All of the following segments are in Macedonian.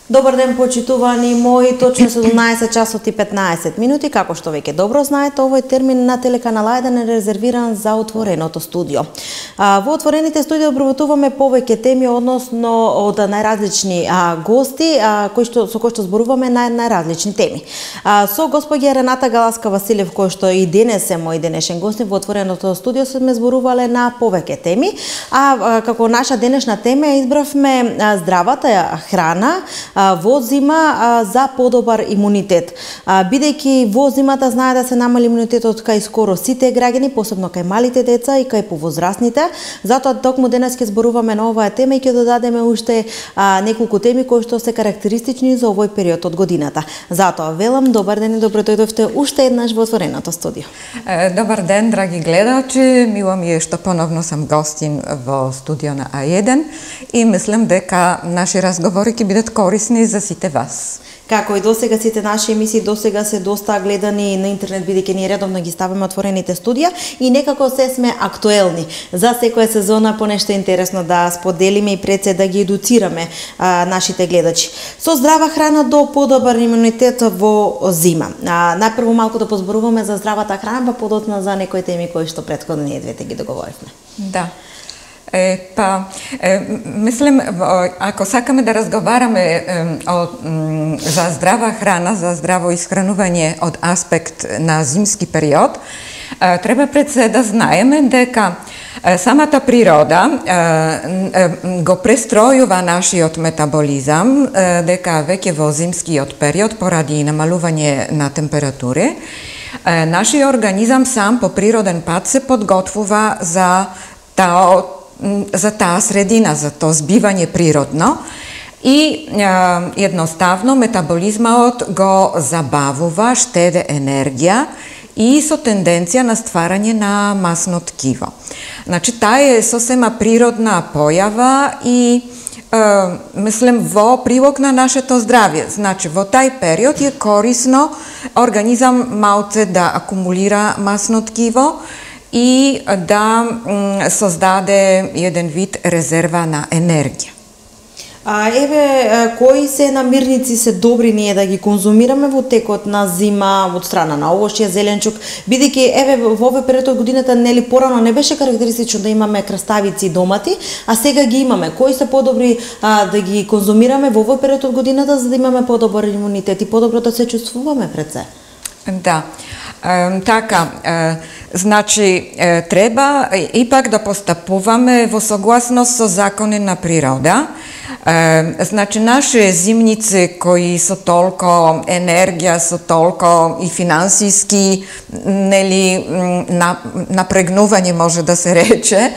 Добар ден, почитувани мои, точно 17 часот и 15 минути. Како што веќе добро знаете, овој термин на телеканал 1 е резервиран за отвореното студио. Во отворените студио обработуваме повеќе теми, односно од најразлични гости, со кои што зборуваме на најразлични теми. Со госпоѓа Рената Галаска Василев, кој што и денес е мој денешен гост во отвореното студио, сме зборувале на повеќе теми, како наша денешна тема избравме здравата храна во зима за подобар имунитет. Бидејќи во зимата знае да се намали имунитетот кај скоро сите граѓани, посебно кај малите деца и кај повозрастните. Затоа токму денес ќе зборуваме на оваа тема и ќе додадеме уште неколку теми кои што се карактеристични за овој период од годината. Затоа велам добар ден и добро дојдовте уште еднаш во отвореното студио. Добар ден, драги гледачи. Мило ми е што поновно сам гостин во студио на А1 и мислам дека наши разговори ќе бидат корисни за сите вас. Како и досега сите наши емисии досега се доста гледани на интернет, бидејќи ние редовно ги ставаме отворените студија и некако се сме актуелни. За секоја сезона по нешто интересно да споделиме и пред се да ги едуцираме нашите гледачи. Со здрава храна до подобар имунитет во зима. Најпрво малку да позборуваме за здравата храна, па подоцна за некои теми кои што претходно ние двете ги договоривме. Да. Мислим, ако сакаме да разговараме за здрава храна, за здраво исхранување од аспект на зимски период, треба пред се да знаеме дека самата природа го престројува нашиот метаболизам, дека веќе во зимскиот период, поради намалување на температури, нашиот организам сам по природен пат се подготвува за таа средина, за тоа збивање природно и едноставно метаболизмот го забавува, штеде енергија и со тенденција на стварање на масно ткиво. Значи, таа е сосема природна појава и мислам во прилог на нашето здравје. Значи, во тај период е корисно организам малце да акумулира масно ткиво и да создаде еден вид резерва на енергија. Кои се намирници се добри ние да ги конзумираме во текот на зима од страна на овошје, зеленчук, бидејќи во овој период од годината нели порано не беше карактеристично да имаме краставици и домати, а сега ги имаме. Кои се подобри да ги конзумираме во овој период од годината за да имаме подобар имунитет и подобро да се чувствуваме пред се? Да. Така, значи, треба ипак да постапуваме во согласност со закони на природа. Значи, наши зимници кои со толку енергија, со толку и финансиски, нели, напрегнување може да се рече,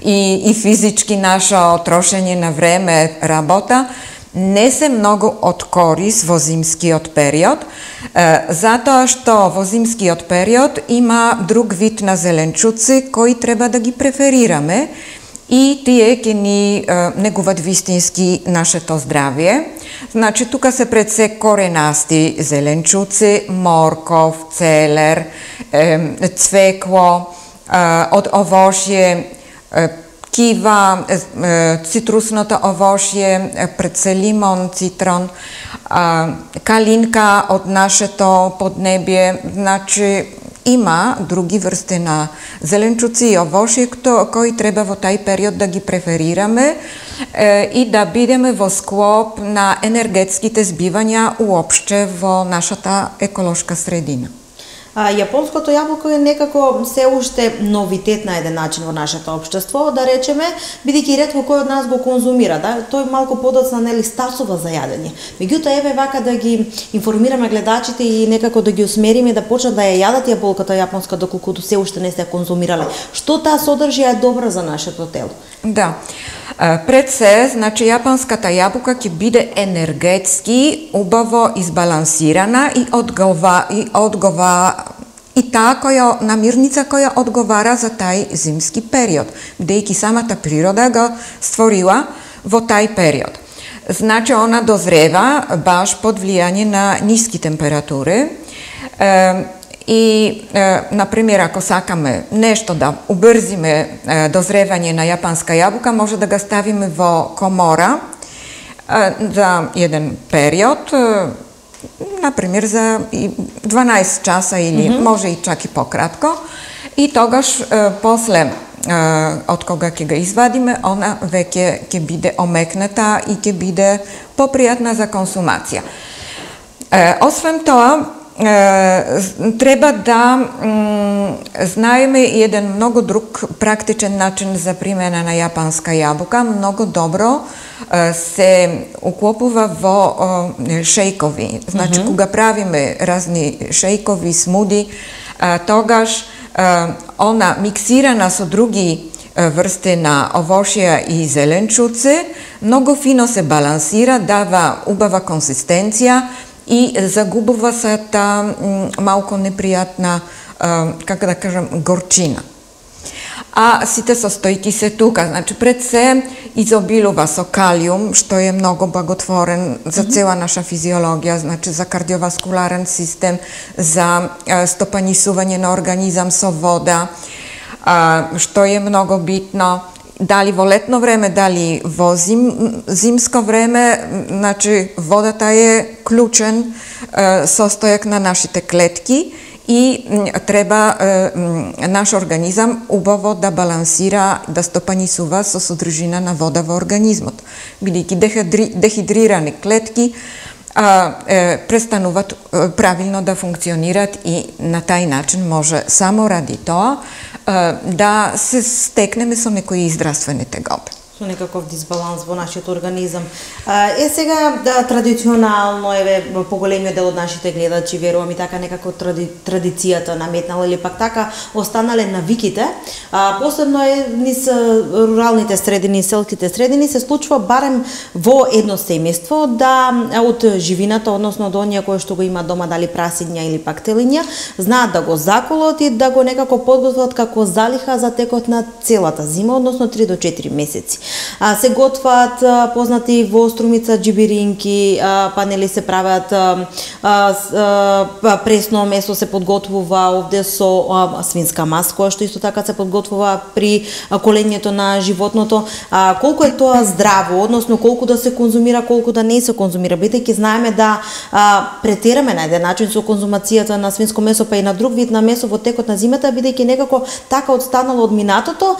и физички наше трошење на време работа, не се многу од корис во зимскиот период, затоа што во зимскиот период има друг вид на зеленчуци кои треба да ги преферираме и тие ќе ни негуват вистински нашето здравје. Значи, тука се пред се коренасти зеленчуци, морков, целер, цвекло, од овошје, кива, цитрусното овошје, пред се лимон, цитрон, калинка од нашето поднебје. Значи, има други врсти на зеленчуци и овошје кои треба во тај период да ги преферираме и да бидеме во склоп на енергетските збивања уопште во нашата еколошка средина. Јапонското јаболко е некако се уште новитет на еден начин во нашето општество, да речеме, бидејќи ретко кој од нас го конзумира, да, тој малку подоцна нели стасува за јадење. Меѓутоа вака да ги информираме гледачите и некако да ги усмериме да почнат да ја јадат јаболката јапонска доколку се уште не се конзумирале. Што таа содржина е добра за нашето тело? Да. Пред се, значи, јапонската јаболка ќе биде енергетски убаво избалансирана и таа намирница која одговара за тај зимски период, бидејќи самата природа го створила во тај период. Значи, она дозрева баш под влијање на ниски температури и, например, ако сакаме нешто да убрзиме дозревање на јапонска јаболка, може да го ставиме во комора za jedan period, например за 12 часа или може и чак и по-кратко. И тогаш после од кога ќе го извадиме, она веќе ќе биде омекната и ќе биде попријатна за консумација. Освен тоа, треба да знаеме еден многу друг практичен начин за примена на јапанска јабука. Многу добро се уклопува во шејкови. Значи, кога правиме разни шејкови, смуди, тогаш она миксирана со други врсти на овошја и зеленчуци, многу фино се балансира, дава убава консистенција и загубува се та малку непријатна, како да кажам, горчина. А сите состојки се тука, значи пред се изобилува со калиум, што е многу благотворен за цела наша физиологија, значи за кардиоваскуларен систем, за стопанисување на организам со вода, што е многу битно. Дали во летно време, дали во зимско време, значи водата е клучен состојак на нашите клетки и треба наш организам убаво да балансира, да стопанисува со содржина на вода во организмот. Бидејќи дехидрирани клетки престануваат правилно да функционираат и на тај начин може само ради тоа да се стекнеме со некои здравствени тегоби. Со некаков дисбаланс во нашиот организам. Сега традиционално поголемиот дел од нашите гледачи, верувам и така некако традицијата наметнала или пак така останале навиките, посебно низ руралните средини, селските средини се случува барем во едно семејство да од живината, односно од оние кои што го има дома, дали прасиња или пак телиња, знаат да го заколот и да го некако подготват како залиха за текот на целата зима, односно 3 до 4 месеци. Се готват познати во Струмица џибиринки, па нели се прават пресно месо се подготвува овде со свинска мас, која што исто така се подготвува при колењето на животното. Колку е тоа здраво, односно колку да се конзумира, колку да не се конзумира, бидејќи знаеме да претераме на еден начин со конзумацијата на свинско месо, па и на друг вид на месо во текот на зимата, бидејќи некако така отстанало од минатото,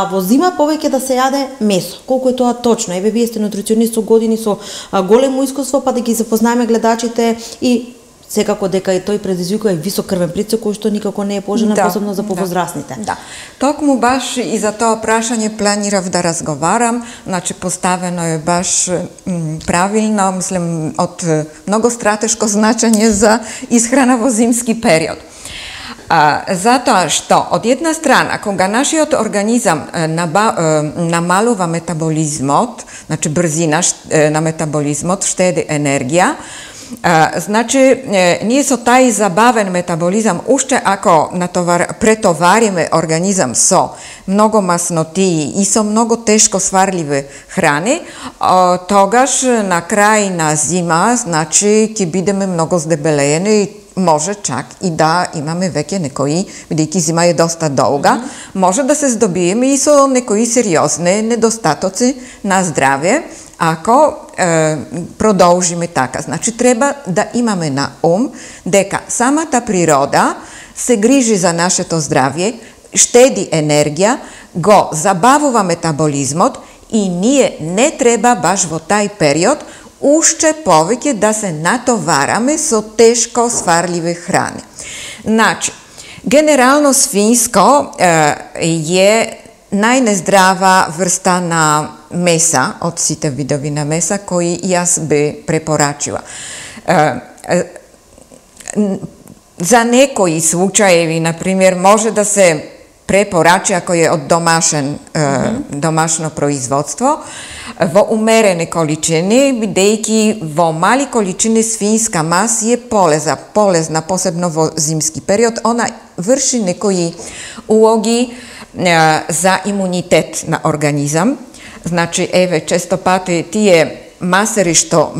во зима повеќе да се јаде месо. Колку е тоа точно? Еве, вие сте нутриционист со години, со големо искуство, па да ги запознаеме гледачите и секако дека и тој предизвикува и висок крвен притисок, кој што никако не е пожелен, посебно за повозрастните. Да. Токму баш и за тоа прашање планирав да разговарам, значи поставено е баш правилно, мислам, од многу стратешко значење за исхрана во зимски период. Затоа што од една страна, кога нашиот организам намалува метаболизмот, значи брзина на метаболизмот, штеди енергија, значи ние со тај забавен метаболизам, уште ако претовариме организам со многу маснотии и со многу тешко сварливи храни, тогаш на крај на зима, значи ќе бидеме многу здебелеени, може чак и да имаме веќе некои, бидејќи зима е доста долга, може да се здобиеме и со некои сериозни недостатоци на здравје, ако продолжиме така. Значи, треба да имаме на ум дека самата природа се грижи за нашето здравје, штеди енергија, го забавува метаболизмот и ние не треба баш во тај период уште повеќе да се натовараме со тешко сварливи храни. Значи, генерално свинско е најнездрава врста на меса од сите видови на меса кои јас би препорачила. За некои случаеви, например, може да се препорачи ако е од домашно производство, во умерени количини, бидејќи во мали количини свинска маса е полезна, посебно во зимски период. Она врши некои улоги за имунитет на организам. Значи, еве, често пати тие масери што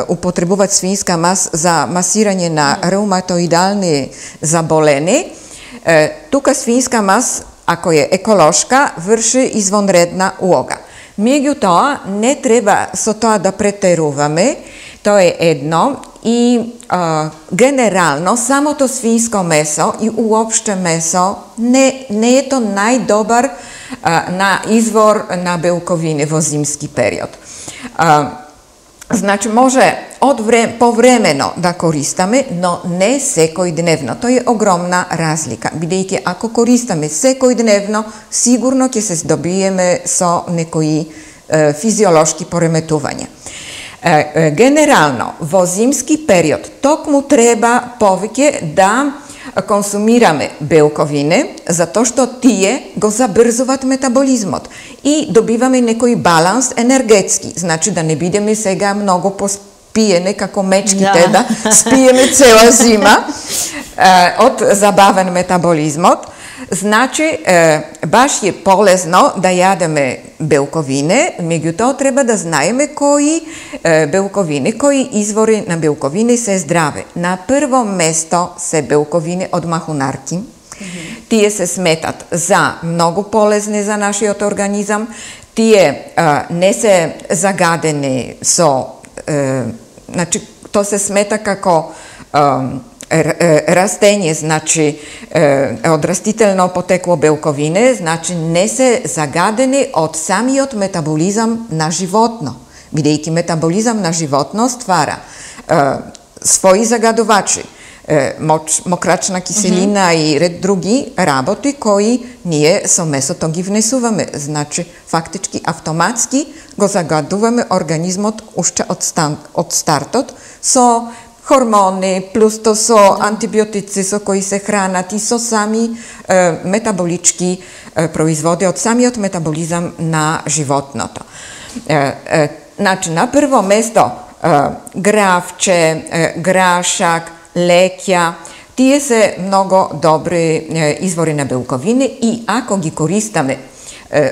употребуваат свинска маса за масирање на реуматоидални заболени, тука свинска маса, ако е еколошка, врши извонредна улога. Меѓутоа, не треба со тоа да претеруваме, тоа е едно, и генерално самото свинско месо и уопште месо не е то најдобар на извор на белковини во зимски период. Значи, може повремено да користаме, но не секојдневно. Тоа е огромна разлика, бидејќи ако користаме секојдневно, сигурно ќе се здобиеме со некои физиолошки пореметувања. Генерално, во зимски период, токму треба повеќе да консумираме белковине, затоа што тие го забрзуваат метаболизмот и добиваме некој баланс енергетски. Значи да не бидеме сега многу поспиене како мечките, да спиеме цела зима од забавен метаболизмот. Значи, баш е полезно да јадеме белковине, меѓутоа треба да знаеме кои белковини, кои извори на белковини се здраве. На прво место се белковини од махунарки. Тие се сметат за многу полезни за нашиот организам. Тие не се загадени со... Значи, то се смета како растење, значи од растително потекло белковине, значи не се загадени од самиот метаболизам на животно, бидејќи метаболизам на животно ствара своји загадувачи, мокрачна киселина и ред други работи кои ние со месото ги внесуваме. Значи, фактички, автоматски го загадуваме организмот уште од стартот со хормони, плюс то со антибиотици со кои се хранат и со сами метаболички производи од самиот метаболизам на животното. Значи, на прво место гравче, грашак, леќа, тие се многу добри извори на белковини и ако ги користаме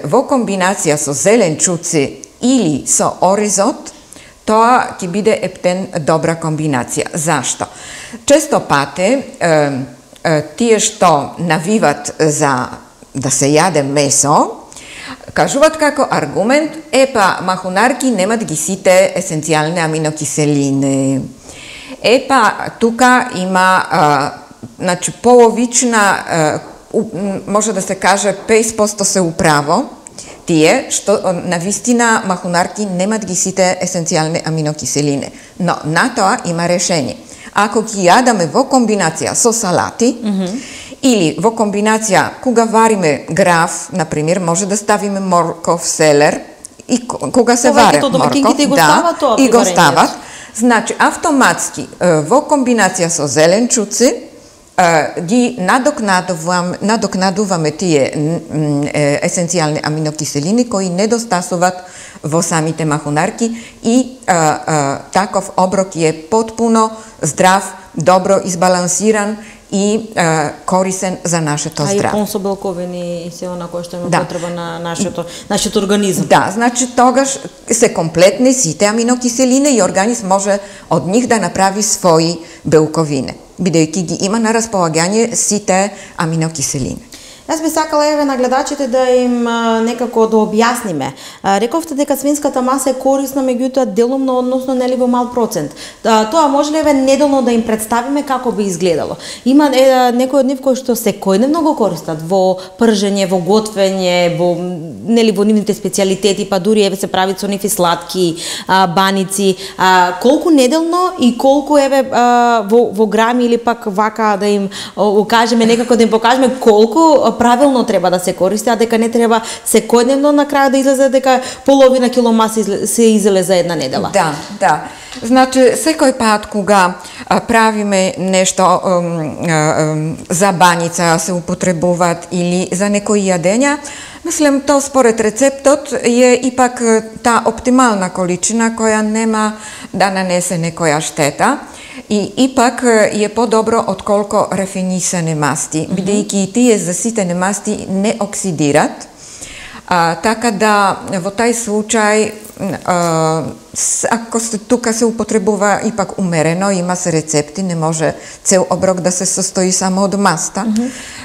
во комбинација со зеленчуци или со оризот, тоа ќе биде ептен добра комбинација. Зашто? Често пати тие што навиват за да се јаде месо, кажуваат како аргумент, махунарки немат ги сите есенцијални аминокиселини. Тука има значи, половична, може да се каже 50% се управо, тие што навистина махунарки немат ги сите есенцијални аминокиселини. Но на тоа има решение. Ако ги јадаме во комбинација со салати, или во комбинација кога вариме граф, например, може да ставиме морков, селер, и кога се варе морков, и го стават, значи автоматски во комбинација со зеленчуци ги надокнадуваме тие есенцијални аминокиселини кои недостасуваат во самите махунарки и таков оброк е потпуно здрав, добро избалансиран и корисен за нашето здраве. А и пун со белковини и се она кој што има потреба на нашиот организам. Да, значи тогаш се комплетни сите аминокиселини и организм може од нив да направи своји белковини, бидејќи ги има на располагање сите аминокиселини. Јас би сакала на гледачите да им некако да објасниме. Рековте дека свинската маса е корисна, меѓутоа делумно, односно нели во мал процент. Тоа може ли неделно да им представиме како би изгледало? Има некои од нив кои што секојдневно го користат во пржење, во готвење, во нивните специјалитети, па дури се прават со нив и сладки баници. Колку неделно и колку во грами или пак вака да им укажеме, некако да им покажеме колку правилно треба да се користи, а дека не треба секојдневно на крај да излезе дека половина кило маса се изеле за една недела. Да. Значи, секој пат кога правиме нешто за баница се употребуваат или за некои јадења, мислам, то според рецептот е ипак та оптимална количина која нема да нанесе некоја штета. И ипак е по-добро отколку рафинисани масти, бидејќи тие заситени масти не оксидират, Така да во тај случај ако тука се употребува ипак умерено, има се рецепти, не може цел оброк да се состои само од маста.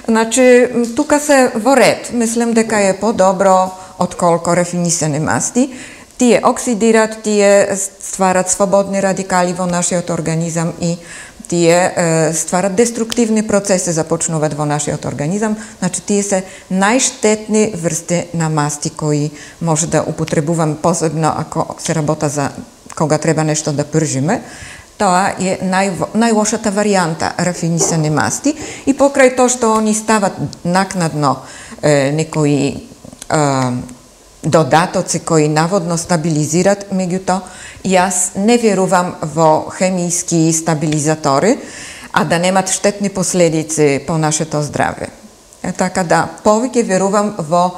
Значи, тука се во ред. Мислам дека е по-добро отколку рафинисани масти. Тие оксидират, тие стварат свободни радикали во нашиот организам и тие стварат деструктивни процеси, започнуваат во нашиот организам. Значи, тие се најштетни врсти на масти кои може да употребуваме, посебно ако се работа за кога треба нешто да пржиме. Тоа е најлошата варијанта рафинисани масти и покрај тоа што они стават накнадно некои додатоци кои наводно стабилизират, меѓутоа јас не верувам во хемијски стабилизатори, а да немат штетни последици по нашето здраве. Така да, повеќе верувам во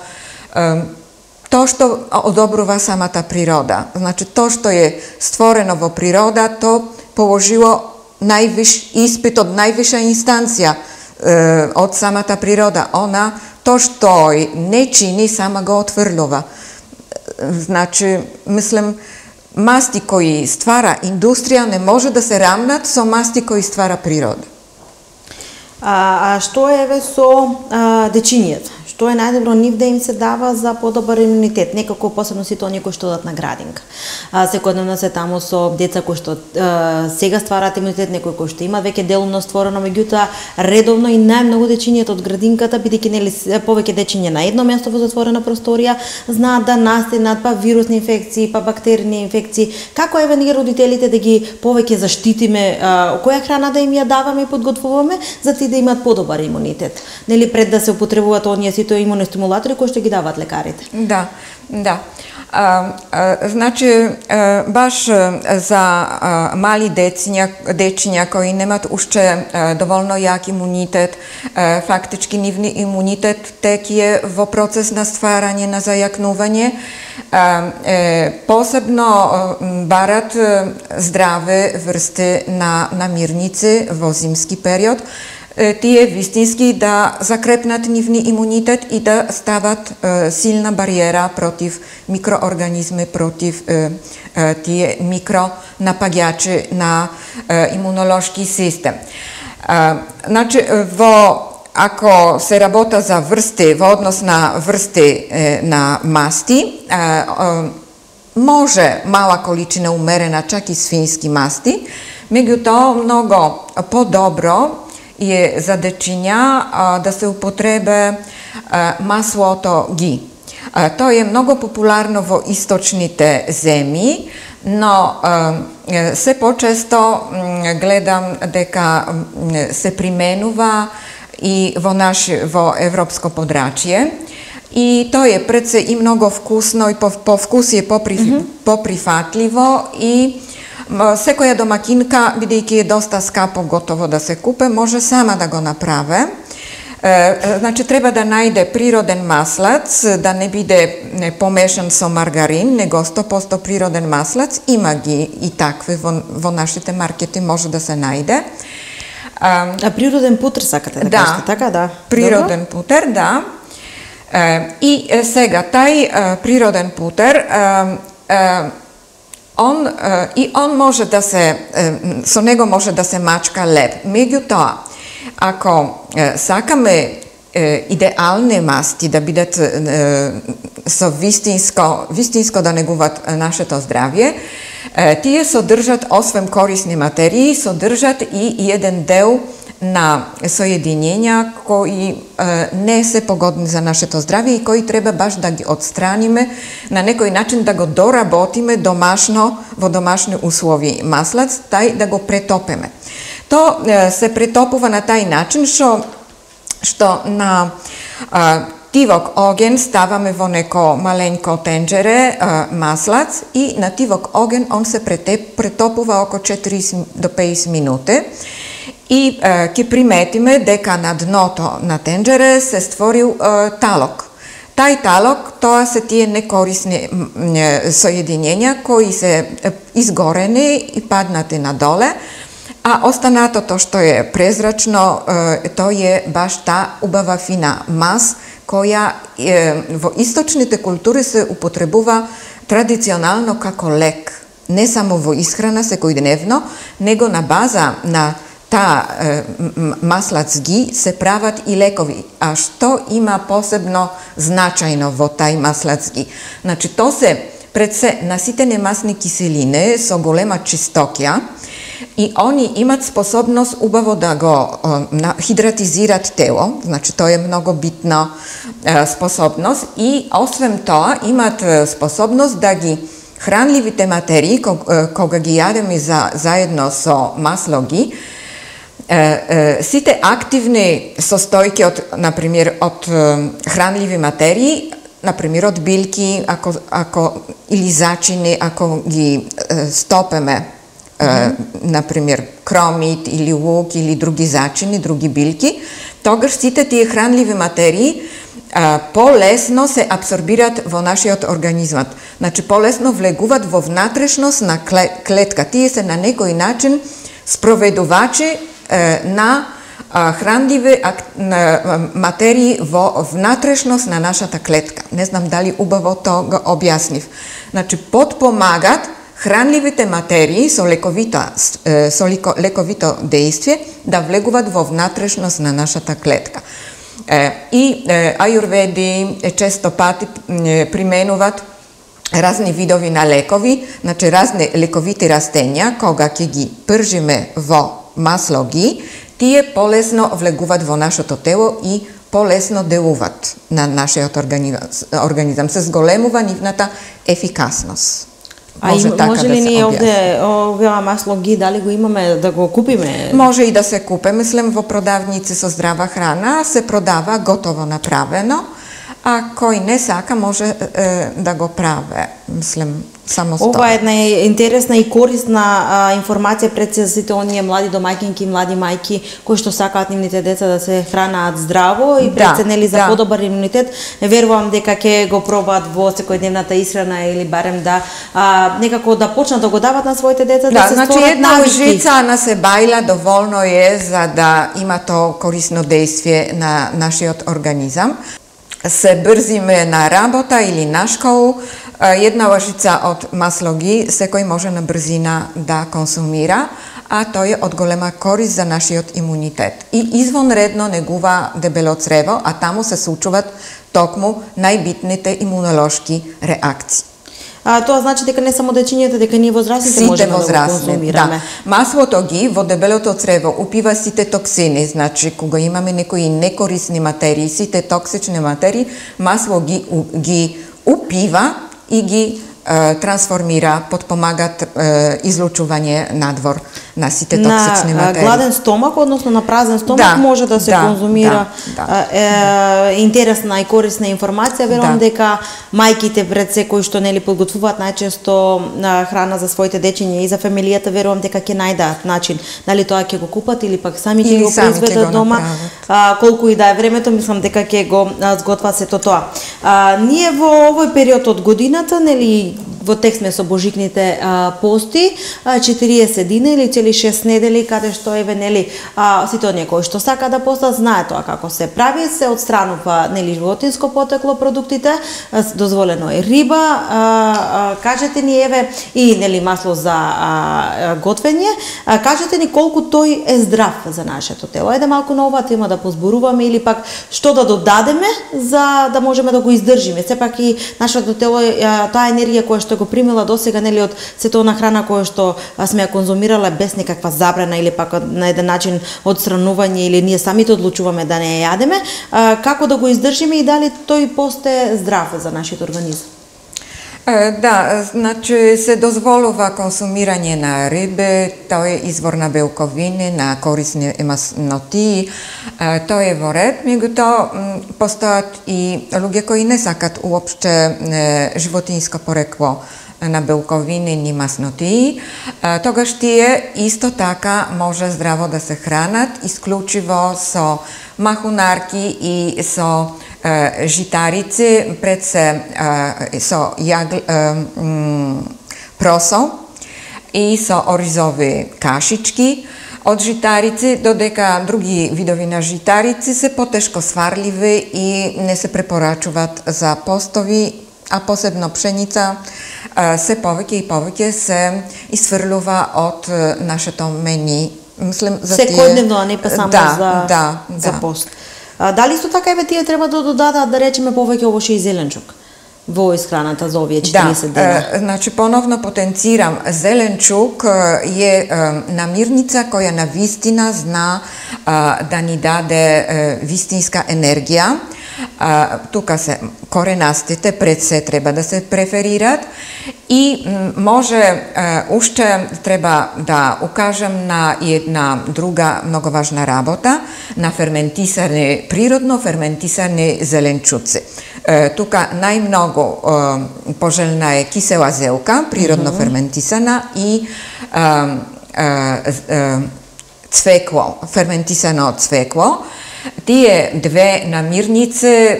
тоа што одобрува самата природа. Значи, тоа што е створено во природа, то положило испит од највиша инстанција од самата природа. Она тоа што не чини, сама го отврлува. Значи, мислам, масти кои ствара индустрија не може да се рамнат со масти кои ствара природа. А што е со дечињата? Што е најдобро нив да им се дава за подобар имунитет? Некако посебно сите оние кои што одат на градинка. Секојдневно се таму со деца кои што сега ствараат имунитет, некои кои што имаат веќе делумно створено, меѓутоа редовно и најмногу дечињата од градинката, бидејќи нели повеќе дечиња на едно место во затворена просторија, знаат да настигнат па вирусни инфекции, па бактеријни инфекции. Како еве ние родителите да ги повеќе заштитиме, која храна да им ја даваме и подготвуваме за да имаат подобар имунитет? Нели пред да се употребуваат оние сите имуностимулатори кои што ги даваат лекарите? Да. Значи, баш за мали дечиња кои немат уште доволно јак имунитет, фактички нивни имунитет тек е во процес на стварање, на зајакнување, посебно барат здраве врсти на намирници во зимски период, тие вистински да закрепнат нивни имунитет и да стават силна бариера против микроорганизми, против тие микронапаѓачи на имунолошки систем. Значи, ако се работа за врсти, во однос на врсти на масти, може мала количина умерена, чак и свински масти, меѓутоа многу подобро е за дечиња да се употребе маслото ги. Тоа е многу популарно во источните земји, но се почесто гледам дека се применува и во европско подрачје. И тоа е пред се и многу вкусно и по вкус е поприфатливо и секоја домакинка, бидејќи е доста скапо готово да се купе, може сама да го направи. Значи, треба да најде природен маслац, да не биде помешан со маргарин, него 100% природен маслац. Има ги и такви во нашите маркети, може да се најде. Природен путер сакате да кажете, така да? Природен путер, да. И сега, тај природен путер, он може да се, со него може да се мачка леб. Меѓутоа, ако сакаме идеални масти да бидат со вистинско да негуваат нашето здравје, тие содржат, освен корисни материи, содржат и еден дел на соединjenja кои не се погодни за нашето здравје и кои треба баш да ги отстраниме, на некој начин да го доработиме домашно, во домашни услови маслац, тај да го претопиме. То се претопува на тај начин што на тивок оген ставаме во неко маленько тенџере маслац и на тивок оген он се претопува околу 40 до 50 минути. И ќе приметиме дека на дното на тенџере се створил талок. Тај талок, тоа се тие некорисни соединjenja кои се изгорени и паднати надоле, а останатото што е презрачно, тоа е баш та убава фина мас koja во источните култури се употребува традиционално како лек. Не само во исхрана секојдневно, него на база на маслацги се прават и лекови. А што има посебно значајно во тај маслацги? Значи, то се пред се наситени масни киселини со голема чистокја и они имат способност убаво да го хидратизират тело, значи тоа е многу битна способност и освен тоа имат способност да ги хранливите материи кога ги јадеме заедно со маслоги, сите активни состојки од, например, од хранливи материи, например, од билки, или зачини, ако ги стопеме, например, кромит или лук или други зачини, други билки, тогаш сите тие хранливи материи полесно се абсорбират во нашиот организмот. Значи, полесно влегуваат во внатрешност на клетка. Тие се на некој начин спроведувачи на хранливи материи во внатрешност на нашата клетка. Не знам дали убаво тоа го објаснив. Значи, подпомагат хранливите материи со лековито действие да влегуваат во внатрешност на нашата клетка. И ајурведи често пати применуваат разни видови на лекови, значи разни лековити растенја, кога ќе ги пржиме во маслоги, тие полесно влегуваат во нашето тело и полесно делуваат на нашиот организам. Се зголемува нивната ефикасност. Може ли ние овде оваа маслоги, дали го имаме да го купиме? Може и да се купе, мислам, во продавници со здрава храна се продава готово направено, а кој не сака може да го праве, мислам, самостојно. Ова е една интересна и корисна информација пред сите оние млади домаќинки, млади мајки кои што сакаат нивните деца да се хранаат здраво и пред се нели за подобар имунитет. Верувам дека ќе го пробаат во секојдневната исхрана или барем да некако да почнат да го дават на своите деца да се значи створат една навики. лжица на се бајла доволно е за да има тоа корисно действие на нашиот организам. Се брзиме на работа или на школу, една лъжица од маслоги секој може на брзина да консумира, а тој е од голема корист за нашиот имунитет. И извонредно негува дебело црево, а таму се случуваат токму најбитните имунолошки реакции. Тоа значи дека не само дечињата, дека ние возрастните можеме да го консумираме. Да. Маслото ги во дебелото црево упива сите токсини, значи кога имаме некои некорисни материи, сите токсични материи, масло ги упива и ги трансформира, подпомагат излучување надвор на сите токсични материи. На гладен стомак, односно на празен стомак, може да се конзумира. Интересна и корисна информација. Верувам дека мајките пред се кои што нели подготвуваат најчесто храна за своите дечиња и за фамилијата, верувам дека ќе најдат начин. Дали тоа ќе го купат или пак сами ќе го произведат дома. Колку и да е времето, мислам дека ќе го сготват сето тоа. Ние во овој период од годината, нели во текст сме со божикните пости, 40 дена или цели 6 недели, каде што еве нели сите оние кои што сака да постат знаат тоа како се прави, се отстранува нели животинско потекло продуктите, дозволено е риба, кажете ни еве и нели масло за готвење, кажете ни колку тој е здрав за нашето тело. Ајде малку на оваа тема да позборуваме или пак што да додадеме за да можеме да го издржиме. Сепак и нашето тело таа енергија која што го примила досега нели од сето на храна која што сме ја конзумирале без некаква забрана или пак на еден начин одстранување или ние самите одлучуваме да не ја јадеме, како да го издржиме и дали тој пост е здрав за нашиот организам? Да, значи се дозволува консумирање на рибе, тоа е извор на белковини, на корисни маснотии, тоа е во ред, меѓутоа постојат и луѓе кои не сакат уопште животинско порекло на белковини ни маснотии, тогаш тие исто така може здраво да се хранат, исклучиво со махунарки и со житарици, пред се со просо и со оризови кашички. од житарици, додека други видови на житарици се потешко сварливи и не се препорачуваат за постови, а посебно пшеница се повеќе и повеќе се исфрлува од нашето мени. Мислам за секојдневно, а не па само за пост. Дали исто така еве тие треба да додадат, да речеме, повеќе овоше и зеленчук во исхраната за овие 40 дена? Значи поновно потенцирам, зеленчук е намирница која на вистина зна да ни даде вистинска енергија. Тука се коренастите пред се треба да се преферират и може уште треба да укажем на една друга многу важна работа, на ферментисани, природно ферментисани зеленчуци. Тука најмногу пожелна е кисела зелка, природно ферментисана, и цвекло, ферментисано цвекло. Тие две намирници,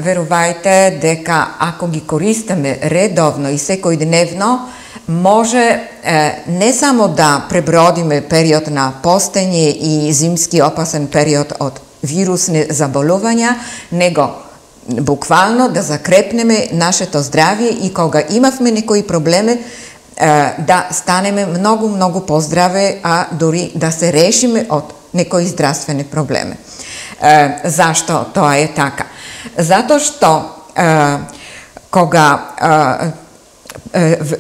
верувајте дека ако ги користиме редовно и секојдневно, може не само да пребродиме период на постење и зимски опасен период од вирусни заболувања, него буквално да закрепнеме нашето здравје и кога имавме некои проблеми, да станеме многу поздраве, а дори да се решиме од некои здравствени проблеми. Зашто тоа е така? Затоа што кога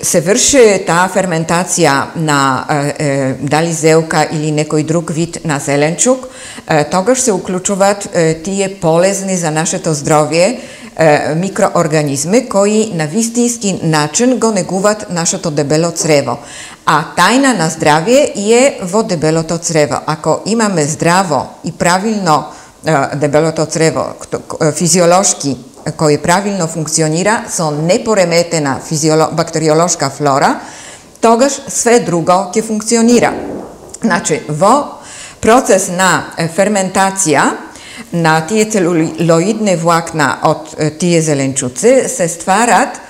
се врши таа ферментација на дали зелка или некој друг вид на зеленчук, тогаш се уклучуваат тие полезни за нашето здравје микроорганизми кои на вистински начин го негуваат нашето дебело црево. А тајна на здравје е во дебелото црево. Ако имаме здраво и правилно дебелото црево, физиолошки, кој правилно функционира со непореметена бактериолошка флора, тогаш све друго ќе функционира. Значи, во процес на ферментација на тие целулоидни влакна од тие зеленчуци се стварат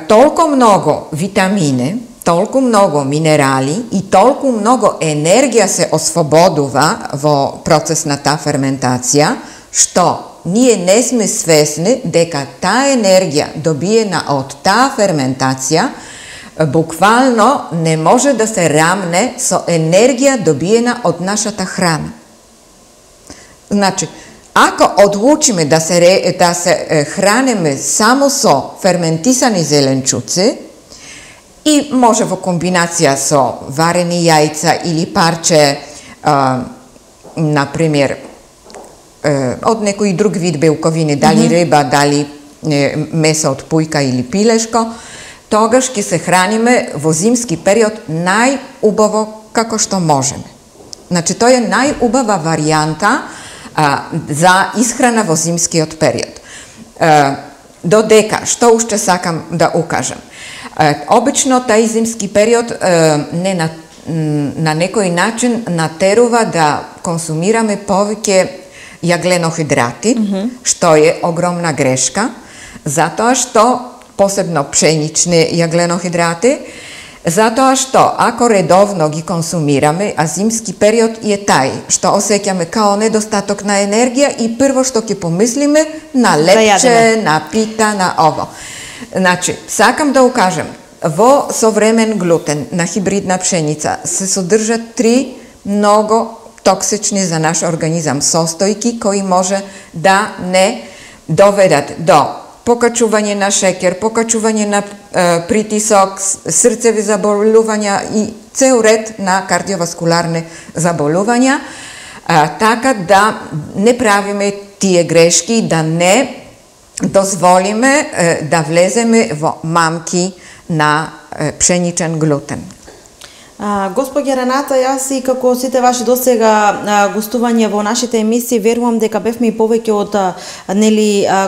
толку многу витамини, толку многу минерали и толку многу енергија се освободува во процес на таа ферментација, што ние не сме свесни дека таа енергија добиена од таа ферментација буквално не може да се рамне со енергија добиена од нашата храна. Значи, ако одлучиме да се хранеме само со ферментисани зеленчуци и може во комбинација со варени јајца или парче, например, од некој друг вид белковини, дали риба, дали месо од пујка или пилешко, тогаш ќе се храниме во зимски период најубаво како што можеме. Значи, тоа е најубава варијанта за исхрана во зимскиот период. Додека, што уште сакам да укажам? Обично тај зимски период на некој начин натерува да консумираме повеќе јагленохидрати, што е огромна грешка, затоа што посебно пшенични јагленохидрати, затоа што ако редовно ги консумираме, а зимски период е тај што осеќаме као недостаток на енергија и прво што ќе помислиме на лепче, на пита, на ово. Значи, сакам да укажем, во современ глутен на хибридна пшеница се содржат 3 многу токсични за наш организам состојки кои може да не доведат до покачување на шеќер, покачување на притисок, срцеви заболувања и цел ред на кардиоваскуларни заболувања, така да не правиме тие грешки, да не дозволиме да влеземе во мамки на пшеничен глутен. Господја Рената, јас и како сите ваши досега гостувања во нашите емисии, верувам дека бевме и повеќе од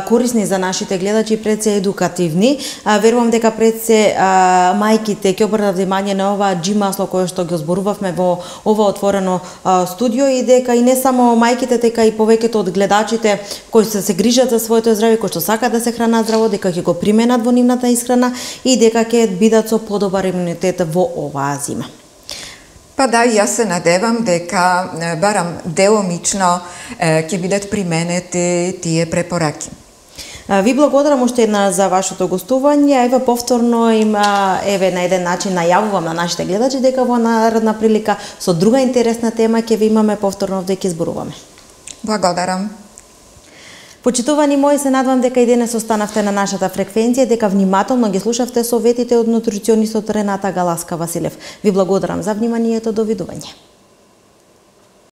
корисни за нашите гледачи, пред се едукативни. Верувам дека пред се мајките ќе обрнат внимание на ова джимасло кое што ги зборувавме во ова отворено студио и дека и не само мајките, дека и повеќето од гледачите кои се грижат за своето здравје, кои што сакаат да се хранат здраво, дека ќе го применат во нивната исхрана и дека ќе бидат со подобар имунитет во оваа зима. Па да, јас се надевам дека барам деломично ќе бидат применети тие препораки. Ви благодарам уште една за вашето гостување. Еве повторно на еден начин најавувам на нашите гледачи дека во наредна прилика со друга интересна тема ќе ви имаме повторно да ќе зборуваме. Благодарам. Почитувани мои, се надвам дека и денес останавте на нашата фреквенција, дека внимателно ги слушавте советите од нутриционистот Рената Галаска Василев. Ви благодарам за вниманието, довидување.